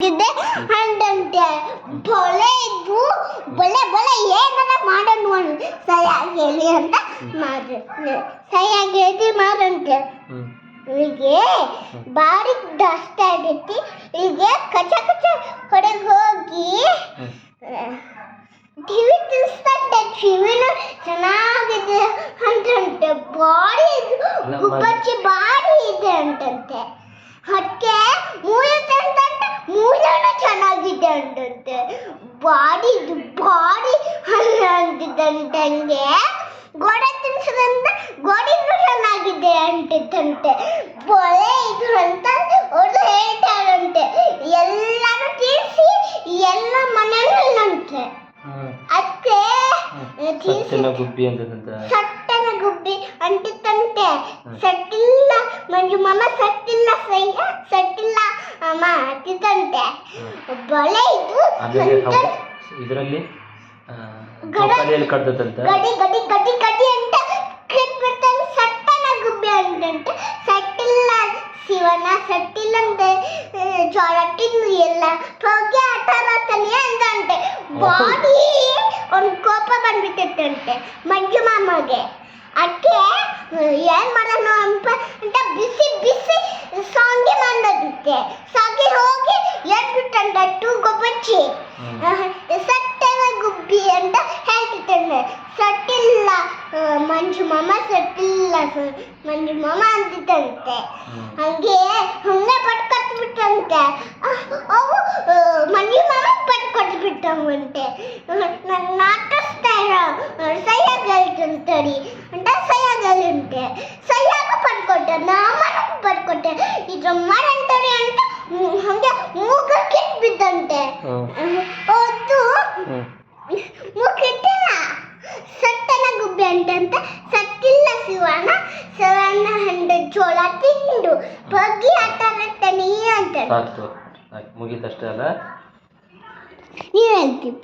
ಇದೆ ಅಂತಂತೆ ಬೊಲೆ ಇದು ಬೊಲೆ ಬೊಲೆ ಏನಾರ ಮಾಡೋಣ ಸರಿಯಾಗಿ ಹೇಳಿ ಅಂತ ಮಾಡ್ರಿ ಸರಿಯಾಗಿ ಹೇಳಿ ಮಾಡಂತೆ ಹೀಗೆ ಬಾರಿ ದಷ್ಟ ಆಗೈತಿ ಹೀಗೆ ಕಚ ಕಚ ಹೊರಗೆ ಹೋಗಿ ಟಿವಿ ತಿನ್ಸ್ತಾರೆ ಟಿವಿನ ಚೆನ್ನಾಗಿದೆ ಅಂತಂತೆ ಬಾಡಿ ಗುಬ್ಬಚ್ಚಿ ಬಾಡಿ ಇದೆ ಅಂತಂತೆ ಅದಕ್ಕೆ ಮೂಳೆ ತಂತಂತೆ ಮೂಳೆನ ಚೆನ್ನಾಗಿದೆ ಅಂತಂತೆ ಬಾಡಿ ಬಾಡಿ ಅಂತಿದ್ದಂತೆ ಗೋಡೆ ತಿನ್ಸದಂತ ಗೋಡಿನೂ ಚೆನ್ನಾಗಿದೆ ಅಂತಿದ್ದಂತೆ ಬೊಲೆ ಇದು ಅಂತ ಅವ್ರು ಹೇಳ್ತಾರಂತೆ ಎಲ್ಲಾರು ತೀರಿಸಿ ಎಲ್ಲ ಮನೆಯಲ್ಲಂತೆ ಅದಕ್ಕೆ ಸಟ್ಟನ ಗುಬ್ಬಿ ಅಂಟಿತ್ತಂತೆ ಸಟ್ಟಿಲ್ಲ ಮಂಜು ಮಾಮ ಸಟ್ಟಿಲ್ಲ ಸಟ್ಟಿಲ್ಲ ಅಮ್ಮ ಅಂತಿತ್ತಂತೆ ಬೊಲೆ ಇದು ಇದರಲ್ಲಿ ಗಡಿ ಗಡಿ ಗಡಿ ಗಡಿ ಅಂತ ಬಿಡ್ತಾನೆ ಸಟ್ಟನ ಗುಬ್ಬಿ ಅಂತಂತೆ ಸಟ್ಟಿಲ್ಲ ಶಿವನ ಸಟ್ಟಿಲ್ಲ ಅಂತೆ ಜೊರಟ್ಟಿನ ಎಲ್ಲ ಹೋಗಿ ಆಟ ಆಡ್ತಾನೆ ಅಂತಂತೆ ಬಾಡಿ ಒಂದು ಕೋಪ ಬಂದ್ಬಿಟ್ಟಿತ್ತಂತೆ ಮಂಜು ಮಾಮಗೆ ಅದಕ್ಕೆ ಏನ್ ಮಾಡೋಣ ಅಂತ ಬಿಸಿ ಬಿಸಿ ಸಾಂಗಿ ಮಾಡೋದಿತ್ತೆ ಸಾಗಿ ಹೋಗಿ ಎದ್ಬಿಟ್ಟಂತ ಗುಬ್ಬಚ್ಚಿ ಸಟ್ಟನ ಗುಬ್ಬಿ ಅಂತ ಹೇಳ್ತಿತ್ತಂತೆ ಸಟ್ಟಿಲ್ಲ ಮಂಜು ಮಾಮ ಸಟ್ಟಿಲ್ಲ ಮಂಜು ಮಾಮ ಅಂತಿತ್ತಂತೆ ಹಂಗೆ ಪಟ್ಕೊಟ್ಬಿಟ್ಟಂತೆ ಅವು ಮಂಜು ಮಾಮ ಪಟ್ಕೊಟ್ಬಿಟ್ಟವಂತೆ ನಾನು ನಾಟಿಸ್ತಾ ಇರೋ ಸೈಯಾಗಲ್ತಂತಡಿ ಅಂತ ಸೈಯಾಗಲ್ಲಂತೆ ಸೈಯಾಗ ಪಟ್ಕೊಟ್ಟೆ ನಮ್ಮನೂ ಪಟ್ಕೊಟ್ಟೆ ಇದ್ರ ಮಾಡಂತಾರೆ ಅಂತ ಹಂಗೆ ಮೂಗಕ್ಕೆ ಬಿದ್ದಂತೆ ಅದು ಮೂಗಿಟ್ಟಿಲ್ಲ ಸಟ್ಟನ ಗುಬ್ಬಿ ಅಂತಂತೆ ಸಟ್ಟಿಲ್ಲ ಶಿವನ ಹಂಡ ಜೋಳ ತಿಂದು ಬಗ್ಗಿ ಆಟ ಆಡ್ತಾನೆ ಅಂತ ಮುಗೀತಷ್ಟೇ ಅಲ್ಲ ನೀವ್ ಹೇಳ್ತೀವಿ